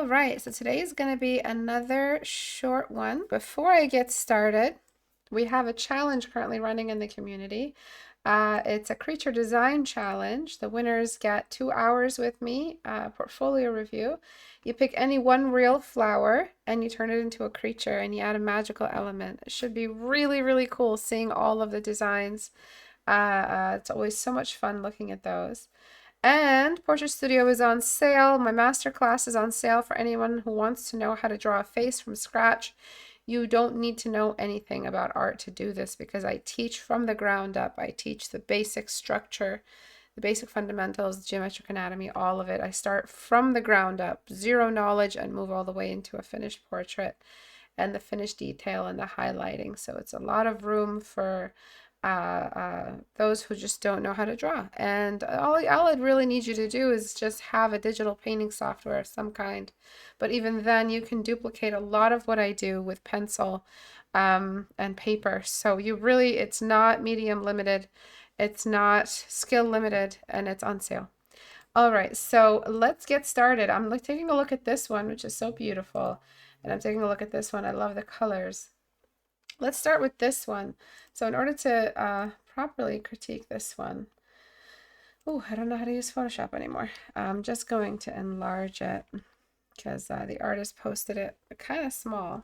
right, so today is going to be another short one. Before I get started, we have a challenge currently running in the community. It's a creature design challenge. The winners get 2 hours with me, portfolio review. You pick any one real flower and you turn it into a creature and you add a magical element. It should be really, really cool seeing all of the designs. It's always so much fun looking at those. And Portrait Studio is on sale. My masterclass is on sale for anyone who wants to know how to draw a face from scratch. You don't need to know anything about art to do this because I teach from the ground up. I teach the basic structure, the basic fundamentals, geometric anatomy, all of it. I start from the ground up, zero knowledge, and move all the way into a finished portrait and the finished detail and the highlighting. So it's a lot of room for those who just don't know how to draw. And all I'd really need you to do is just have a digital painting software of some kind. But even then, you can duplicate a lot of what I do with pencil and paper. So you really, it's not medium limited, it's not skill limited, and it's on sale. All right, so let's get started. I'm taking a look at this one, which is so beautiful. And I'm taking a look at this one. I love the colors. Let's start with this one. So in order to properly critique this one, oh, I don't know how to use Photoshop anymore. I'm just going to enlarge it because the artist posted it kind of small.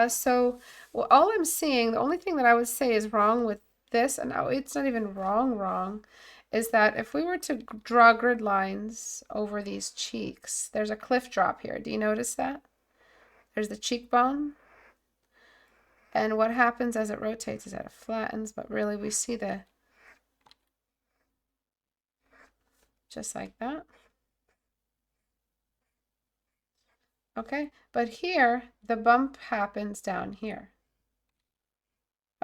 So well, all I'm seeing, the only thing that I would say is wrong with this, and it's not even wrong, is that if we were to draw grid lines over these cheeks, there's a cliff drop here. Do you notice that? There's the cheekbone. And what happens as it rotates is that it flattens, but really we see just like that. Okay, but here the bump happens down here.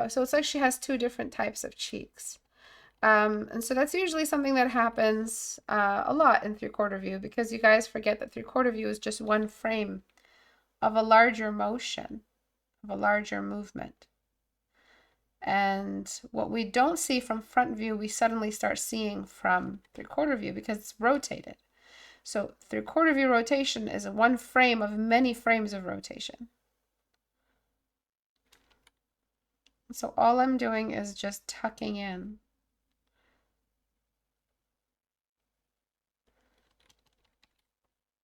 So it's like she has two different types of cheeks. And so that's usually something that happens a lot in 3/4 view because you guys forget that 3/4 view is just one frame of a larger motion, of a larger movement. And what we don't see from front view, we suddenly start seeing from 3/4 view because it's rotated. So 3/4 view rotation is one frame of many frames of rotation. So all I'm doing is just tucking in.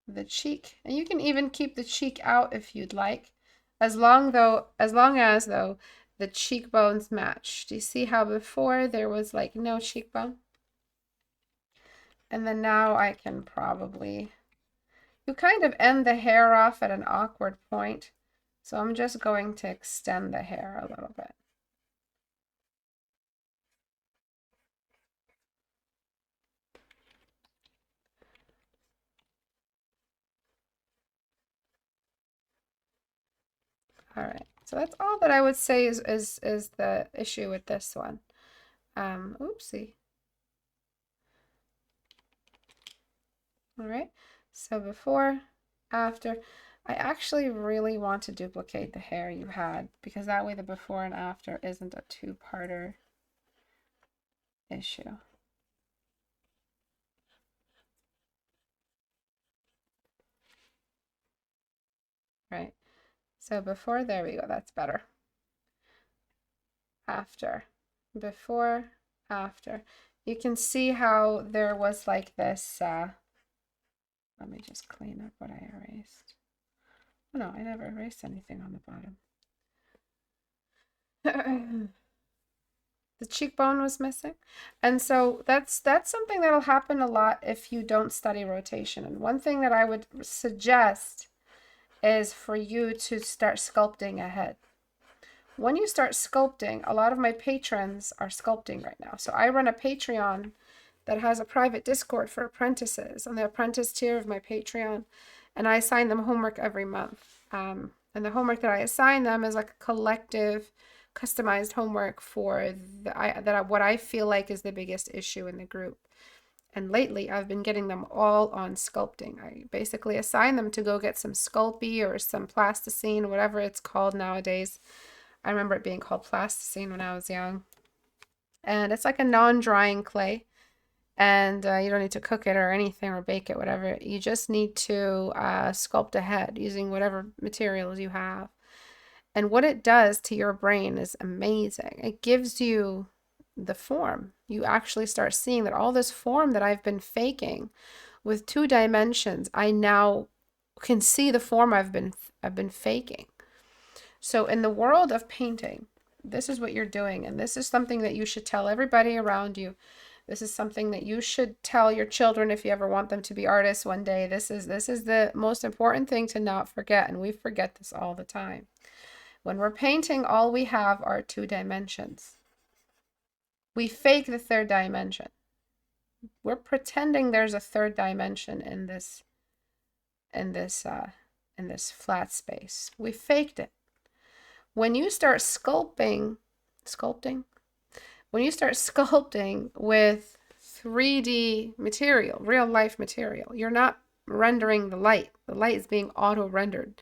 The cheek, and you can even keep the cheek out if you'd like, as long as the cheekbones match. Do you see how before there was like no cheekbone? And then now I can probably, you kind of end the hair off at an awkward point. So I'm just going to extend the hair a little bit. All right, so that's all that I would say is the issue with this one. Oopsie. All right, so before, after, I actually really want to duplicate the hair you had because that way the before and after isn't a two-parter issue. Right, so before, there we go, that's better. After, before, after. You can see how there was like this, let me just clean up what I erased. Oh no, I never erased anything on the bottom. The cheekbone was missing. And so that's something that'll happen a lot if you don't study rotation. And one thing that I would suggest is for you to start sculpting ahead. When you start sculpting, a lot of my patrons are sculpting right now. So I run a Patreon that has a private Discord for apprentices on the apprentice tier of my Patreon, and I assign them homework every month. And the homework that I assign them is like a collective, customized homework for what I feel like is the biggest issue in the group. And lately, I've been getting them all on sculpting. I basically assign them to go get some Sculpey or some plasticine, whatever it's called nowadays. I remember it being called plasticine when I was young. And it's like a non-drying clay. And you don't need to cook it or anything or bake it, whatever. You just need to sculpt a head using whatever materials you have. And what it does to your brain is amazing. It gives you the form. You actually start seeing that all this form that I've been faking with 2 dimensions, I now can see the form I've been faking. So in the world of painting, this is what you're doing, and this is something that you should tell everybody around you. This is something that you should tell your children if you ever want them to be artists one day. This is the most important thing to not forget, and we forget this all the time. When we're painting, all we have are 2 dimensions. We fake the 3rd dimension. We're pretending there's a 3rd dimension in this flat space. We faked it. When you start sculpting, when you start sculpting with 3D material, real life material, you're not rendering the light. The light is being auto-rendered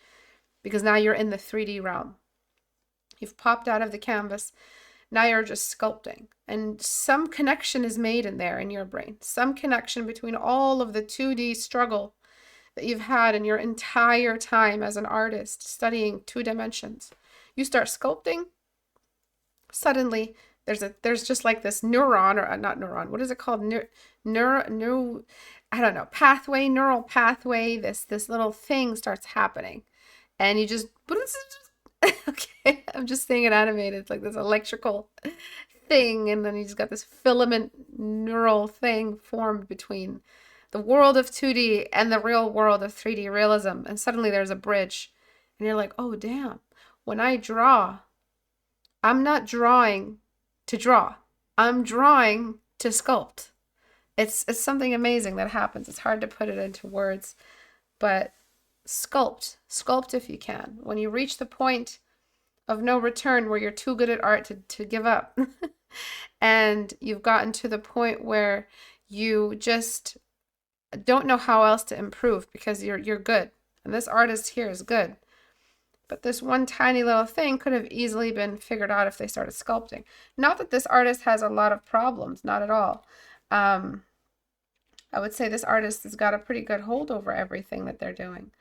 because now you're in the 3D realm. You've popped out of the canvas. Now you're just sculpting. And some connection is made in there in your brain. Some connection between all of the 2D struggle that you've had in your entire time as an artist studying 2 dimensions. You start sculpting, suddenly there's just like this neuron, or not neuron, what is it called? I don't know, pathway, neural pathway, this little thing starts happening. And you just, okay, I'm just seeing it animated. It's like this electrical thing, and then you just got this filament neural thing formed between the world of 2D and the real world of 3D realism. And suddenly there's a bridge, and you're like, oh, damn. When I draw, I'm not drawing to draw. I'm drawing to sculpt. It's something amazing that happens. It's hard to put it into words, but sculpt if you can. When you reach the point of no return where you're too good at art to give up, and you've gotten to the point where you just don't know how else to improve because you're good, and this artist here is good. But this one tiny little thing could have easily been figured out if they started sculpting. Not that this artist has a lot of problems, not at all. I would say this artist has got a pretty good hold over everything that they're doing.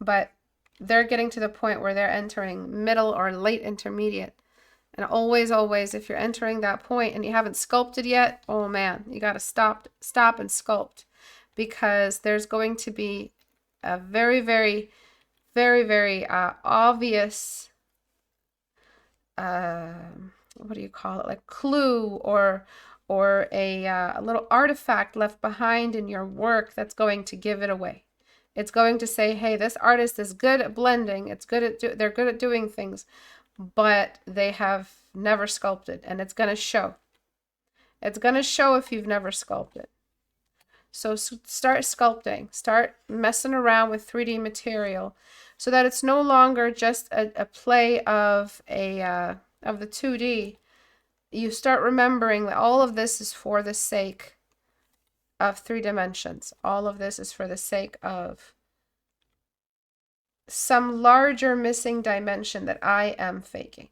But they're getting to the point where they're entering middle or late intermediate. And always, always, if you're entering that point and you haven't sculpted yet, oh man, you got to stop and sculpt. Because there's going to be a very, very obvious, what do you call it, like clue or a little artifact left behind in your work that's going to give it away. It's going to say, hey, this artist is good at blending. It's good at they're good at doing things, but they have never sculpted, and it's going to show. It's going to show if you've never sculpted. So start sculpting, start messing around with 3D material so that it's no longer just a play of the 2D. You start remembering that all of this is for the sake of 3 dimensions. All of this is for the sake of some larger missing dimension that I am faking.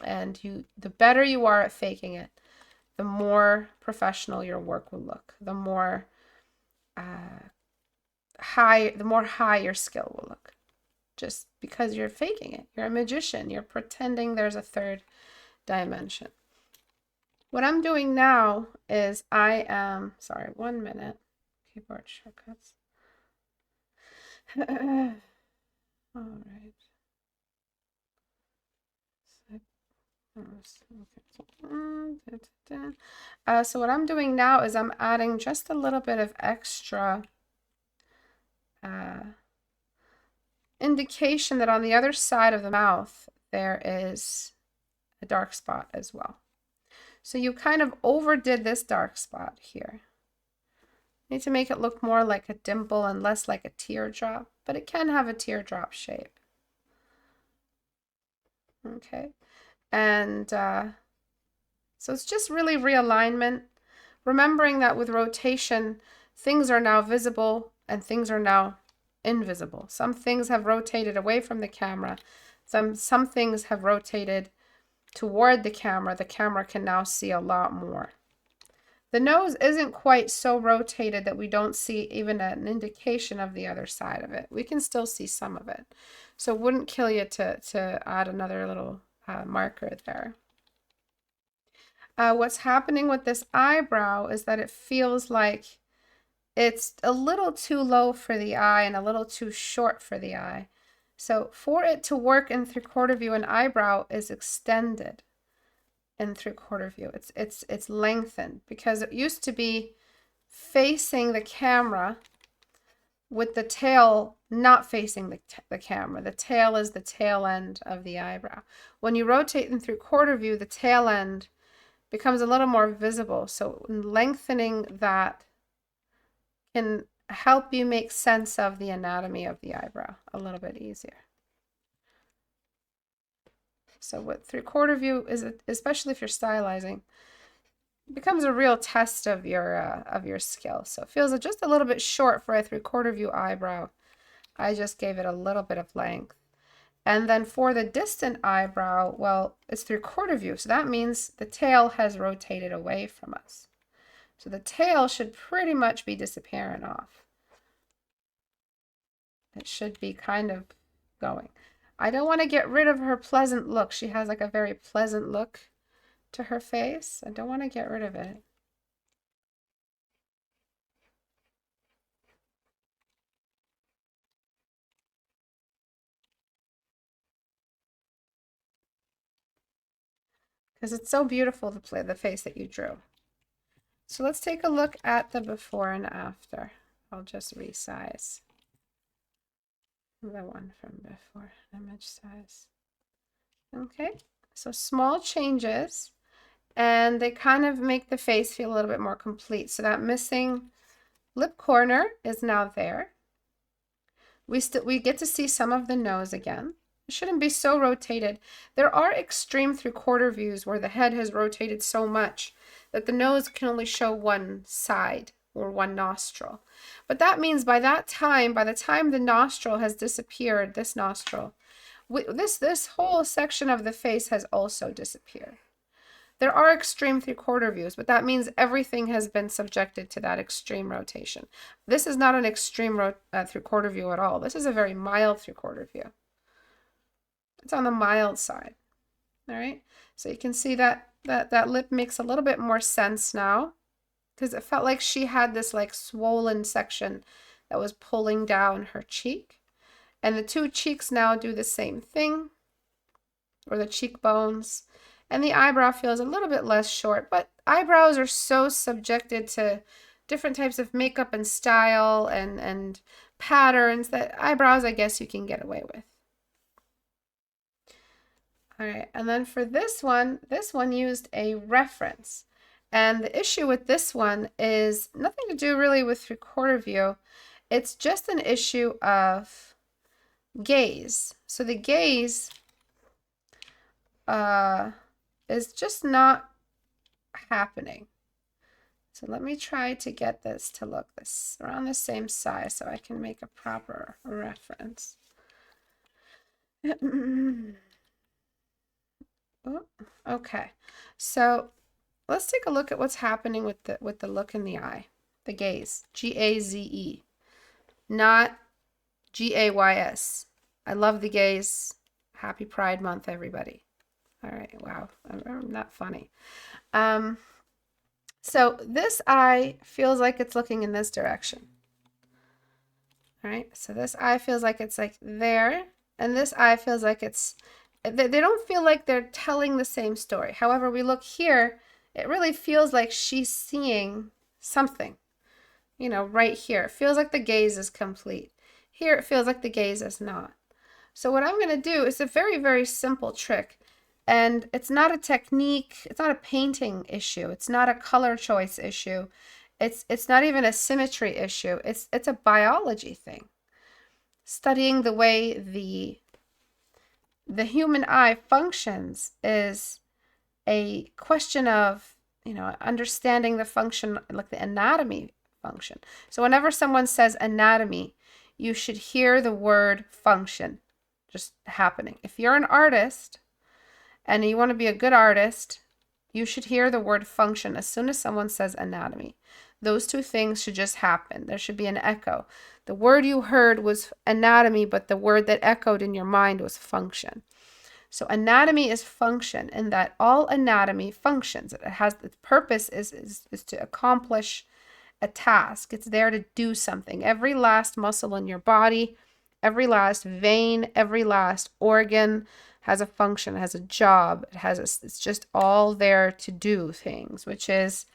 And the better you are at faking it, the more professional your work will look, the more high your skill will look, just because you're faking it. You're a magician. You're pretending there's a 3rd dimension. What I'm doing now is sorry, 1 minute, keyboard shortcuts. All right. So what I'm doing now is I'm adding just a little bit of extra indication that on the other side of the mouth there is a dark spot as well. So you kind of overdid this dark spot here. You need to make it look more like a dimple and less like a teardrop, but it can have a teardrop shape. Okay. And so it's just really realignment, remembering that with rotation, things are now visible and things are now invisible. Some things have rotated away from the camera. Some things have rotated toward the camera. The camera can now see a lot more. The nose isn't quite so rotated that we don't see even an indication of the other side of it. We can still see some of it. So it wouldn't kill you to add another little marker there. What's happening with this eyebrow is that it feels like it's a little too low for the eye and a little too short for the eye. So for it to work in 3/4 view, an eyebrow is extended in 3/4 view. It's lengthened because it used to be facing the camera with the tail not facing the camera. The tail is the tail end of the eyebrow. When you rotate in 3/4 view, the tail end becomes a little more visible. So lengthening that can help you make sense of the anatomy of the eyebrow a little bit easier. So what 3/4 view is, especially if you're stylizing, becomes a real test of your skill. So it feels just a little bit short for a 3/4 view eyebrow. I just gave it a little bit of length. And then for the distant eyebrow, well, it's 3/4 view, so that means the tail has rotated away from us. So the tail should pretty much be disappearing off. It should be kind of going. I don't want to get rid of her pleasant look. She has like a very pleasant look to her face. I don't want to get rid of it. Because it's so beautiful to play the face that you drew. So let's take a look at the before and after. I'll just resize the one from before, image size. Okay, so small changes, and they kind of make the face feel a little bit more complete. So that missing lip corner is now there. We get to see some of the nose again. It shouldn't be so rotated. There are extreme 3/4 views where the head has rotated so much that the nose can only show one side or one nostril. But that means by the time the nostril has disappeared, this nostril, this whole section of the face has also disappeared. There are extreme 3/4 views, but that means everything has been subjected to that extreme rotation. This is not an extreme 3/4 view at all. This is a very mild 3/4 view. It's on the mild side. All right, so you can see that lip makes a little bit more sense now, because it felt like she had this like swollen section that was pulling down her cheek. And the two cheeks now do the same thing, or the cheekbones. And the eyebrow feels a little bit less short, but eyebrows are so subjected to different types of makeup and style and patterns that eyebrows, I guess, you can get away with. All right, and then for this one used a reference. And the issue with this one is nothing to do really with 3/4 view. It's just an issue of gaze. So the gaze is just not happening. So let me try to get this to look around the same size so I can make a proper reference. Okay, so let's take a look at what's happening with the look in the eye, the gaze, G-A-Z-E, not G-A-Y-S. I love the gaze. Happy Pride Month, everybody. All right, wow, I'm not funny. So this eye feels like it's looking in this direction. All right, so this eye feels like it's like there, and this eye feels like it's, they don't feel like they're telling the same story. However, we look here, it really feels like she's seeing something, you know, right here. It feels like the gaze is complete. Here, it feels like the gaze is not. So what I'm going to do is a very, very simple trick. And it's not a technique, it's not a painting issue, it's not a color choice issue, it's not even a symmetry issue, it's a biology thing. Studying the way the human eye functions is a question of, you know, understanding the function, like the anatomy function. So whenever someone says anatomy, you should hear the word function just happening. If you're an artist and you want to be a good artist, You should hear the word function as soon as someone says anatomy. Those two things should just happen. There should be an echo. The word you heard was anatomy, but the word that echoed in your mind was function. So anatomy is function, in that all anatomy functions. It has its purpose is to accomplish a task. It's there to do something. Every last muscle in your body, every last vein, every last organ has a function, has a job. It's just all there to do things, which is,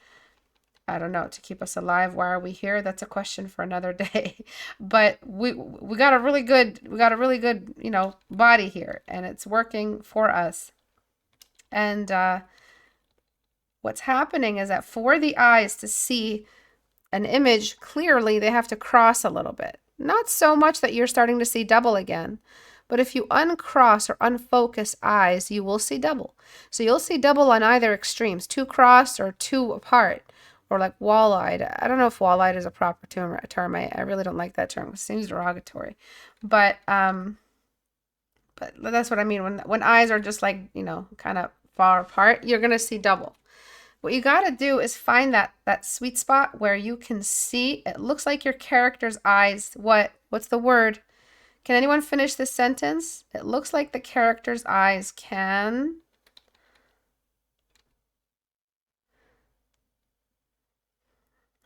I don't know, to keep us alive. Why are we here? That's a question for another day. But we got a really good, body here, and it's working for us. And what's happening is that for the eyes to see an image clearly, they have to cross a little bit. Not so much that you're starting to see double again, but if you uncross or unfocus eyes, you will see double. So you'll see double on either extremes, two crossed or two apart, or like wall-eyed. I don't know if wall-eyed is a proper term. I really don't like that term. It seems derogatory. But that's what I mean. When eyes are just like, kind of far apart, you're going to see double. What you got to do is find that sweet spot where you can see, it looks like your character's eyes. What's the word? Can anyone finish this sentence? It looks like the character's eyes can...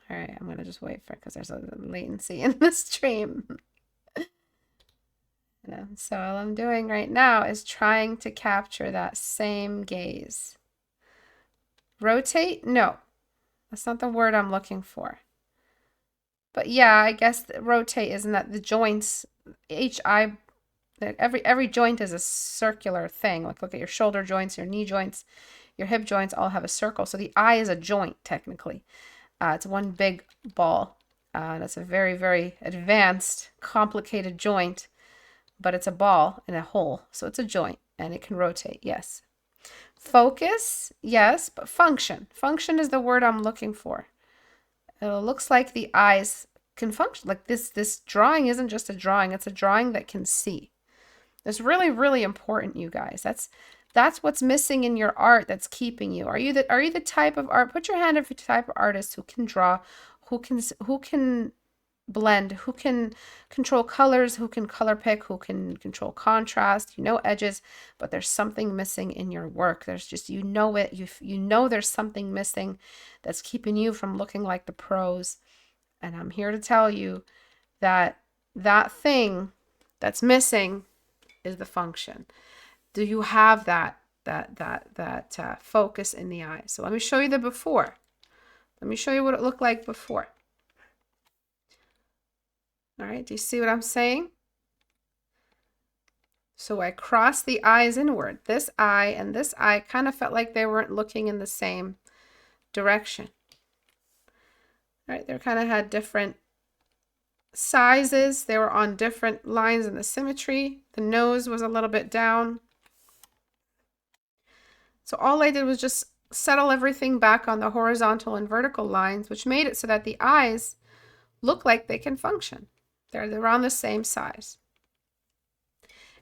All right, I'm going to just wait for it because there's a latency in the stream. So all I'm doing right now is trying to capture that same gaze. Rotate? No, that's not the word I'm looking for. But yeah, I guess rotate isn't that the joints, every joint is a circular thing. Like look at your shoulder joints, your knee joints, your hip joints all have a circle. So the eye is a joint technically. It's one big ball. That's a very, very advanced, complicated joint, but it's a ball in a hole. So it's a joint and it can rotate. Yes. Focus, yes, but function. Function is the word I'm looking for. It looks like the eyes can function. Like this drawing isn't just a drawing, it's a drawing that can see. It's really, really important, you guys. That's what's missing in your art that's keeping you. Are you the type of art? Put your hand up if you're the type of artist who can draw, who can blend, who can control colors, who can color pick, who can control contrast, edges, but there's something missing in your work. There's just, it, there's something missing that's keeping you from looking like the pros. And I'm here to tell you that that thing that's missing is the function. Do you have that focus in the eye? So let me show you the before. Let me show you what it looked like before. All right, do you see what I'm saying? So I crossed the eyes inward. This eye and this eye kind of felt like they weren't looking in the same direction. All right, they kind of had different sizes. They were on different lines in the symmetry. The nose was a little bit down. So all I did was just settle everything back on the horizontal and vertical lines, which made it so that the eyes look like they can function. They're around the same size.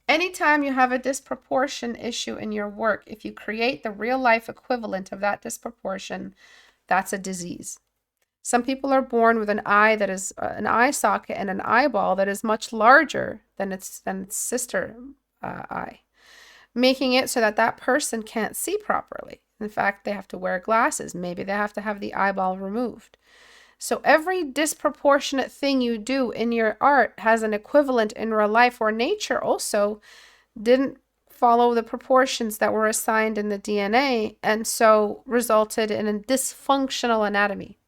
Anytime you have a disproportion issue in your work, if you create the real life equivalent of that disproportion, that's a disease. Some people are born with an eye that is an eye socket and an eyeball that is much larger than its sister eye, making it so that that person can't see properly. In fact, they have to wear glasses. Maybe they have to have the eyeball removed. So every disproportionate thing you do in your art has an equivalent in real life, where nature also didn't follow the proportions that were assigned in the DNA, and so resulted in a dysfunctional anatomy.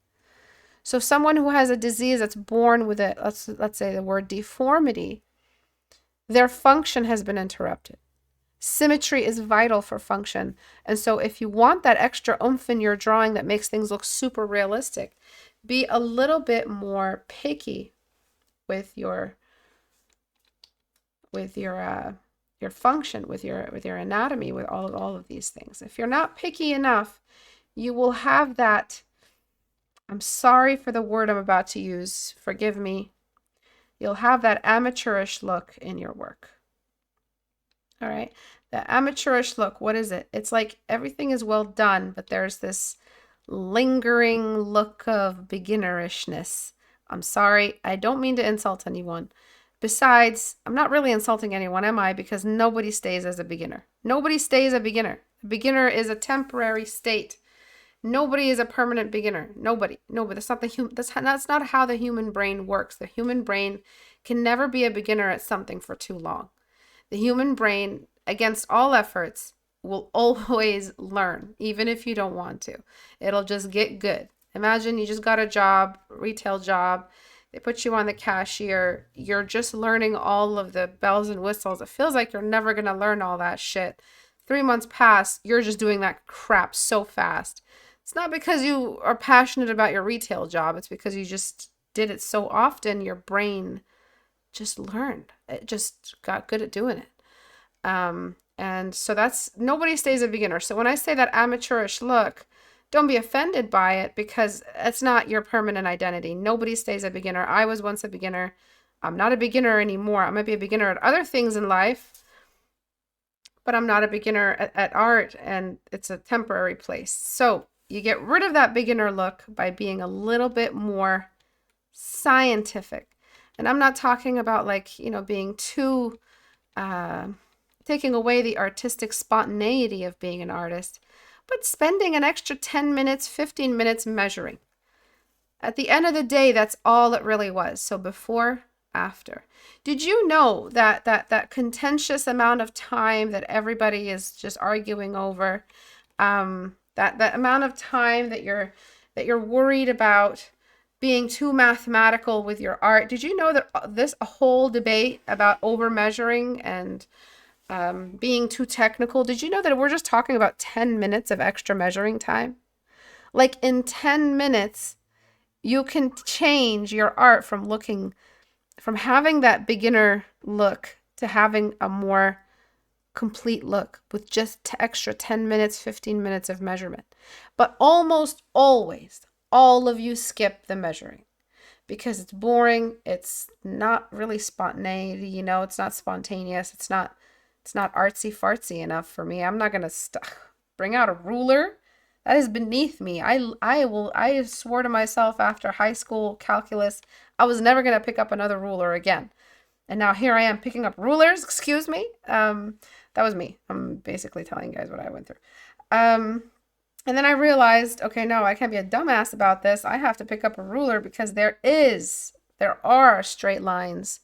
So someone who has a disease that's born with it, let's say the word deformity, their function has been interrupted. Symmetry is vital for function. And so if you want that extra oomph in your drawing that makes things look super realistic, be a little bit more picky with your function, with your anatomy, with all of these things. If you're not picky enough, you will have that, I'm sorry for the word I'm about to use, forgive me, you'll have that amateurish look in your work. All right. The amateurish look, what is it? It's like everything is well done, but there's this lingering look of beginnerishness. I'm sorry, I don't mean to insult anyone. Besides, I'm not really insulting anyone, am I? Because nobody stays as a beginner. Nobody stays a beginner. A beginner is a temporary state. Nobody is a permanent beginner. Nobody. Nobody. That's not how the human brain works. The human brain can never be a beginner at something for too long. The human brain, against all efforts, will always learn, even if you don't want to. It'll just get good. Imagine you just got a job, retail job. They put you on the cashier. You're just learning all of the bells and whistles. It feels like you're never going to learn all that shit. 3 months pass, you're just doing that crap so fast. It's not because you are passionate about your retail job. It's because you just did it so often, your brain just learned. It just got good at doing it. And so that's, nobody stays a beginner. So when I say that amateurish look, don't be offended by it, because it's not your permanent identity. Nobody stays a beginner. I was once a beginner. I'm not a beginner anymore. I might be a beginner at other things in life, but I'm not a beginner at art, and it's a temporary place. So you get rid of that beginner look by being a little bit more scientific. And I'm not talking about like, being too, taking away the artistic spontaneity of being an artist, but spending an extra 10 minutes, 15 minutes measuring. At the end of the day, that's all it really was. So before, after. Did you know that contentious amount of time that everybody is just arguing over, that amount of time that you're worried about being too mathematical with your art? Did you know that this whole debate about over measuring and being too technical, did you know that we're just talking about 10 minutes of extra measuring time? Like in 10 minutes, you can change your art from having that beginner look to having a more complete look with just extra 10 minutes, 15 minutes of measurement. But almost always, all of you skip the measuring because it's boring. It's not really spontaneity, it's not spontaneous. It's not artsy fartsy enough for me. I'm not going to bring out a ruler. That is beneath me. I swore to myself after high school calculus, I was never going to pick up another ruler again. And now here I am picking up rulers. Excuse me. That was me. I'm basically telling you guys what I went through. And then I realized, okay, no, I can't be a dumbass about this. I have to pick up a ruler because there are straight lines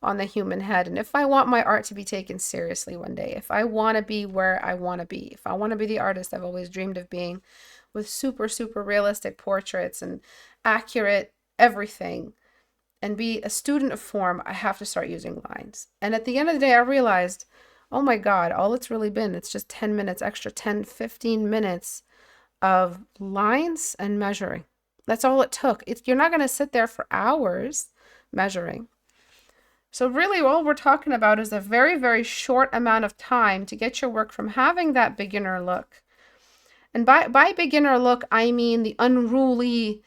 on the human head. And if I want my art to be taken seriously one day, if I want to be where I want to be, if I want to be the artist I've always dreamed of being, with super, super realistic portraits and accurate everything, and be a student of form, I have to start using lines. And at the end of the day, I realized, oh my God, all it's really been, it's just 10 minutes, extra 10, 15 minutes of lines and measuring. That's all it took. You're not going to sit there for hours measuring. So really all we're talking about is a very, very short amount of time to get your work from having that beginner look. And by beginner look, I mean the unruly,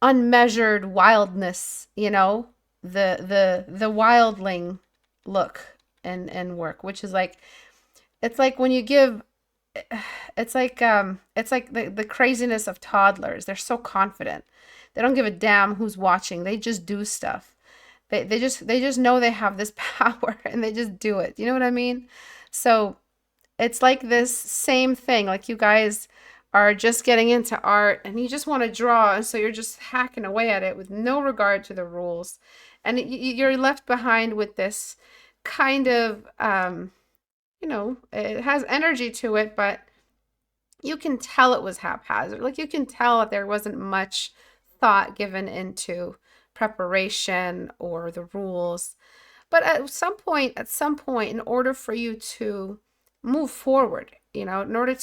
unmeasured wildness, the wildling look and work, which is like, it's like when you give, it's like the craziness of toddlers. They're so confident. They don't give a damn who's watching. They just do stuff. They just know they have this power and they just do it. You know what I mean? So it's like this same thing. Like you guys are just getting into art and you just want to draw. And so you're just hacking away at it with no regard to the rules. And you're left behind with this kind of, it has energy to it, but you can tell it was haphazard. Like you can tell that there wasn't much thought given into preparation or the rules. But at some point, in order for you to move forward, in order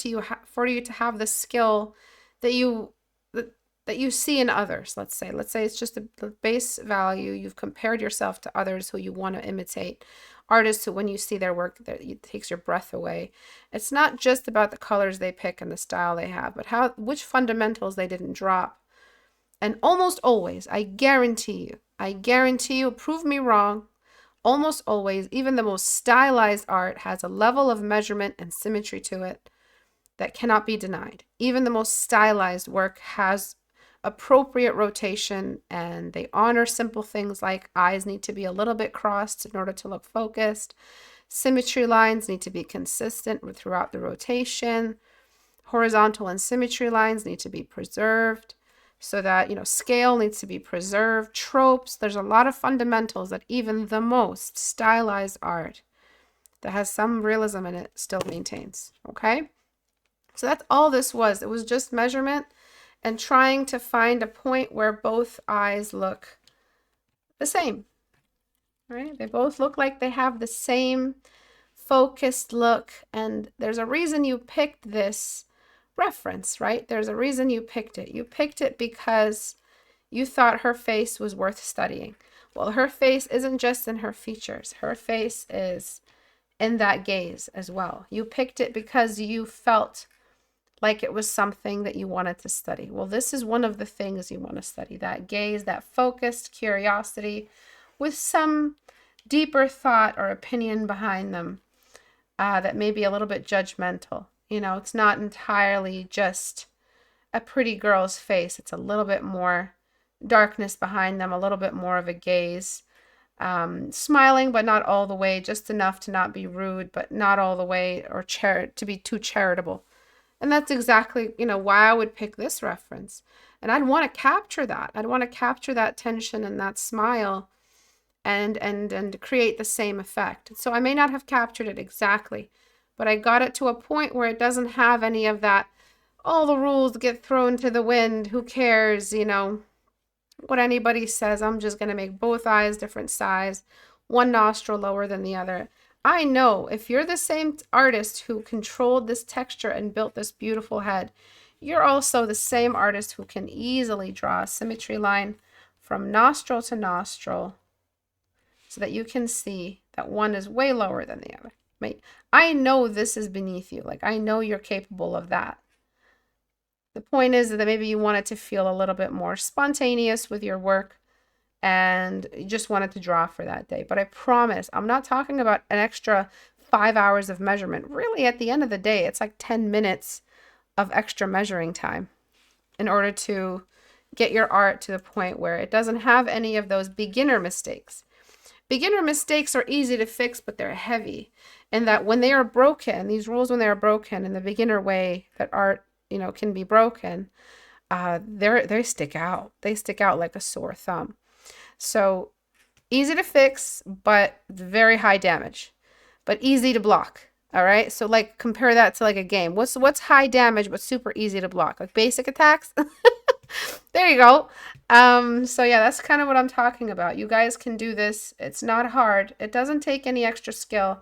for you to have the skill that you see in others, let's say it's just the base value. You've compared yourself to others who you want to imitate, artists who when you see their work, that it takes your breath away. It's not just about the colors they pick and the style they have, but which fundamentals they didn't drop. And almost always, I guarantee you, prove me wrong, almost always, even the most stylized art has a level of measurement and symmetry to it that cannot be denied. Even the most stylized work has appropriate rotation, and they honor simple things like eyes need to be a little bit crossed in order to look focused. Symmetry lines need to be consistent throughout the rotation. Horizontal and symmetry lines need to be preserved so that, scale needs to be preserved. Tropes, there's a lot of fundamentals that even the most stylized art that has some realism in it still maintains, okay? So that's all this was. It was just measurement and trying to find a point where both eyes look the same, right? They both look like they have the same focused look, and there's a reason you picked this reference, right? There's a reason you picked it. You picked it because you thought her face was worth studying. Well, her face isn't just in her features. Her face is in that gaze as well. You picked it because you felt like it was something that you wanted to study. Well, this is one of the things you want to study, that gaze, that focused curiosity with some deeper thought or opinion behind them that may be a little bit judgmental. It's not entirely just a pretty girl's face. It's a little bit more darkness behind them, a little bit more of a gaze. Smiling, but not all the way, just enough to not be rude, but not all the way, or to be too charitable. And that's exactly, why I would pick this reference. And I'd want to capture that. I'd want to capture that tension and that smile and create the same effect. So I may not have captured it exactly, but I got it to a point where it doesn't have any of that, all the rules get thrown to the wind, who cares, what anybody says. I'm just going to make both eyes different size, one nostril lower than the other. I know if you're the same artist who controlled this texture and built this beautiful head, you're also the same artist who can easily draw a symmetry line from nostril to nostril so that you can see that one is way lower than the other. I know this is beneath you. Like, I know you're capable of that. The point is that maybe you want it to feel a little bit more spontaneous with your work and you just wanted to draw for that day. But I promise, I'm not talking about an extra 5 hours of measurement. Really, at the end of the day, it's like 10 minutes of extra measuring time in order to get your art to the point where it doesn't have any of those beginner mistakes. Beginner mistakes are easy to fix, but they're heavy. And that when they are broken, these rules, when they are broken in the beginner way that art, can be broken, they stick out. They stick out like a sore thumb. So easy to fix, but very high damage, but easy to block. All right. So like compare that to like a game. What's high damage, but super easy to block? Like basic attacks. There you go. So yeah, that's kind of what I'm talking about. You guys can do this. It's not hard. It doesn't take any extra skill.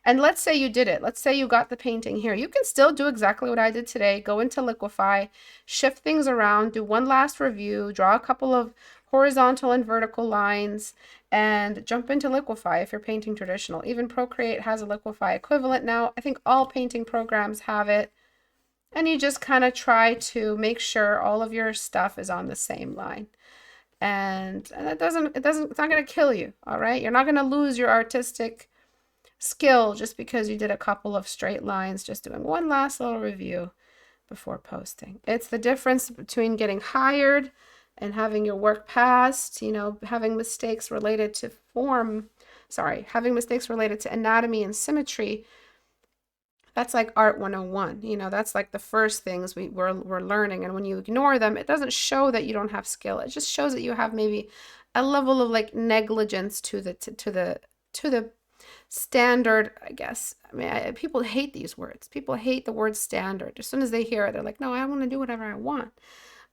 And let's say you did it. Let's say you got the painting here. You can still do exactly what I did today. Go into Liquify, shift things around, do one last review, draw a couple of horizontal and vertical lines, and jump into Liquify if you're painting traditional. Even Procreate has a Liquify equivalent now. I think all painting programs have it. And you just kind of try to make sure all of your stuff is on the same line. And it's not going to kill you, all right? You're not going to lose your artistic skill just because you did a couple of straight lines, just doing one last little review before posting. It's the difference between getting hired and having your work passed, having mistakes related to having mistakes related to anatomy and symmetry. That's like Art 101. That's like the first things we're learning. And when you ignore them, it doesn't show that you don't have skill. It just shows that you have maybe a level of like negligence to the standard, I guess. I mean, people hate these words. People hate the word standard. As soon as they hear it, they're like, no, I want to do whatever I want.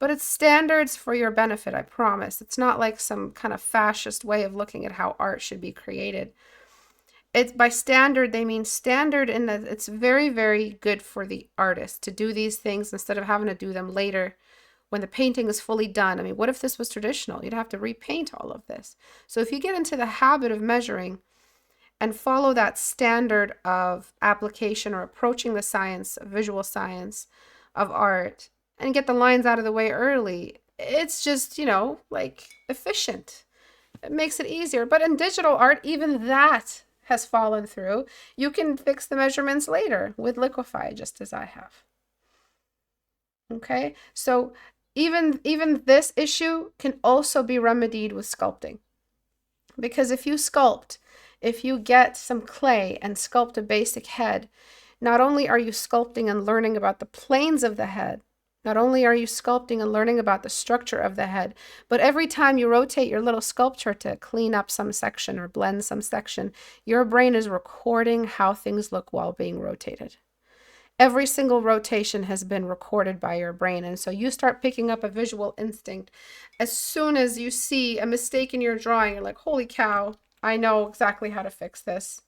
But it's standards for your benefit, I promise. It's not like some kind of fascist way of looking at how art should be created. It's by standard, they mean standard in that it's very, very good for the artist to do these things instead of having to do them later when the painting is fully done. I mean, what if this was traditional? You'd have to repaint all of this. So if you get into the habit of measuring and follow that standard of application or approaching the science, visual science of art, and get the lines out of the way early, it's just, like efficient. It makes it easier. But in digital art, even that has fallen through. You can fix the measurements later with Liquify, just as I have. Okay, so even this issue can also be remedied with sculpting. Because if you sculpt, if you get some clay and sculpt a basic head, not only are you sculpting and learning about the planes of the head, not only are you sculpting and learning about the structure of the head, but every time you rotate your little sculpture to clean up some section or blend some section, your brain is recording how things look while being rotated. Every single rotation has been recorded by your brain. And so you start picking up a visual instinct. As soon as you see a mistake in your drawing, you're like, holy cow, I know exactly how to fix this.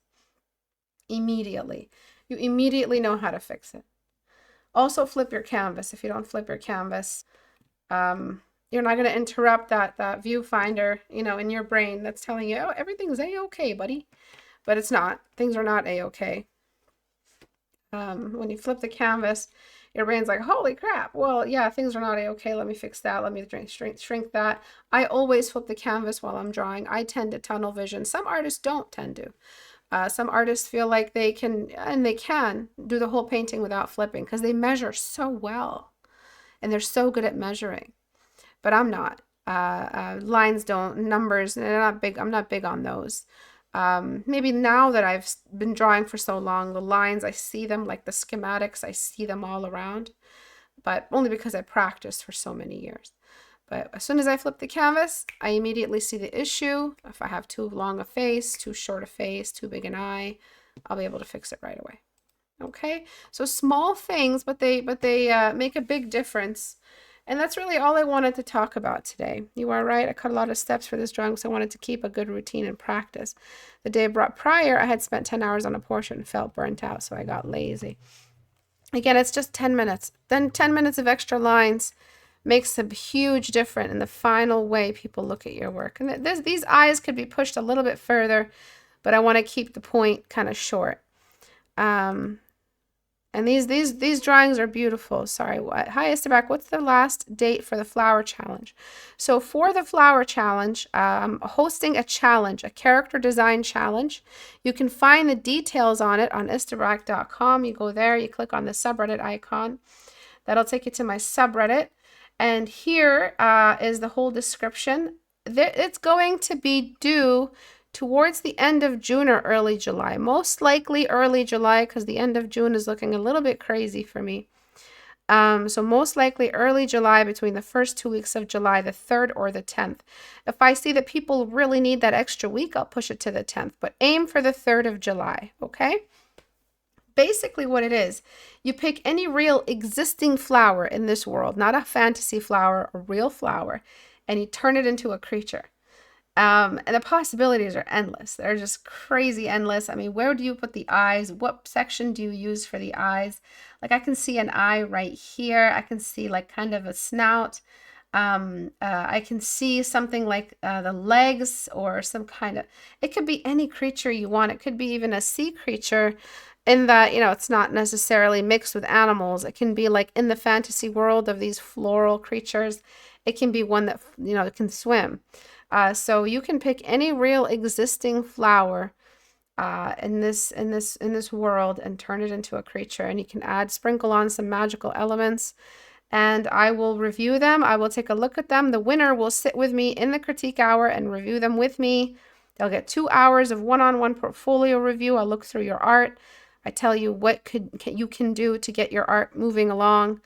Immediately. You immediately know how to fix it. Also flip your canvas. If you don't flip your canvas, you're not going to interrupt that viewfinder, you know, in your brain that's telling you, oh, everything's a-okay, buddy. But it's not. Things are not a-okay. When you flip the canvas, your brain's like, holy crap, well, yeah, things are not a-okay, let me fix that, let me shrink that. I always flip the canvas while I'm drawing. I tend to tunnel vision. Some artists don't tend to. Some artists feel like they can, and they can, do the whole painting without flipping because they measure so well and they're so good at measuring. But I'm not. Lines don't, numbers, they're not big. I'm not big on those. Maybe now that I've been drawing for so long, the lines, I see them like the schematics, I see them all around, but only because I practiced for so many years. But as soon as I flip the canvas, I immediately see the issue. If I have too long a face, too short a face, too big an eye, I'll be able to fix it right away. Okay, so small things, but they make a big difference. And that's really all I wanted to talk about today. You are right, I cut a lot of steps for this drawing, so I wanted to keep a good routine and practice. The day prior, I had spent 10 hours on a portrait and felt burnt out, so I got lazy. Again, it's just 10 minutes. Then 10 minutes of extra lines makes a huge difference in the final way people look at your work. And these eyes could be pushed a little bit further, but I want to keep the point kind of short. And these drawings are beautiful. Sorry, what? Hi, Istebrak. What's the last date for the flower challenge? So for the flower challenge, I'm hosting a challenge, a character design challenge. You can find the details on it on istebrak.com. You go there, you click on the subreddit icon. That'll take you to my subreddit. And here is the whole description. It's going to be due towards the end of June or early July. Most likely early July because the end of June is looking a little bit crazy for me. So most likely early July, between the first 2 weeks of July, the 3rd or the 10th. If I see that people really need that extra week, I'll push it to the 10th. But aim for the 3rd of July, okay? Basically what it is, you pick any real existing flower in this world, not a fantasy flower, a real flower, and you turn it into a creature. And the possibilities are endless. They're just crazy endless. I mean, where do you put the eyes? What section do you use for the eyes? Like I can see an eye right here. I can see like kind of a snout. I can see something like the legs or some kind of, it could be any creature you want. It could be even a sea creature in that, you know, it's not necessarily mixed with animals. It can be like in the fantasy world of these floral creatures. It can be one that, you know, can swim. So you can pick any real existing flower in this world and turn it into a creature, and you can sprinkle on some magical elements, and I will review them. I will take a look at them. The winner will sit with me in the critique hour and review them with me. They'll get 2 hours of one-on-one portfolio review. I'll look through your art. I tell you what you can do to get your art moving along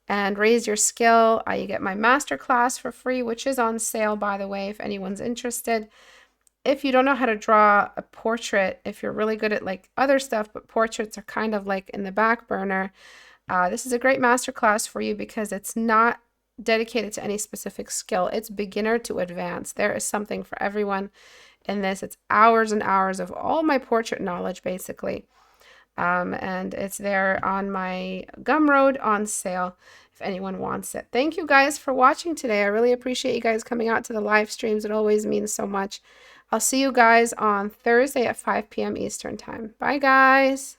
and raise your skill. You get my masterclass for free, which is on sale, by the way, if anyone's interested. If you don't know how to draw a portrait, if you're really good at like other stuff, but portraits are kind of like in the back burner, this is a great masterclass for you because it's not dedicated to any specific skill. It's beginner to advanced. There is something for everyone in this. It's hours and hours of all my portrait knowledge, basically. And it's there on my Gumroad on sale if anyone wants it. Thank you guys for watching today. I really appreciate you guys coming out to the live streams. It always means so much. I'll see you guys on Thursday at 5 p.m. Eastern time. Bye, guys.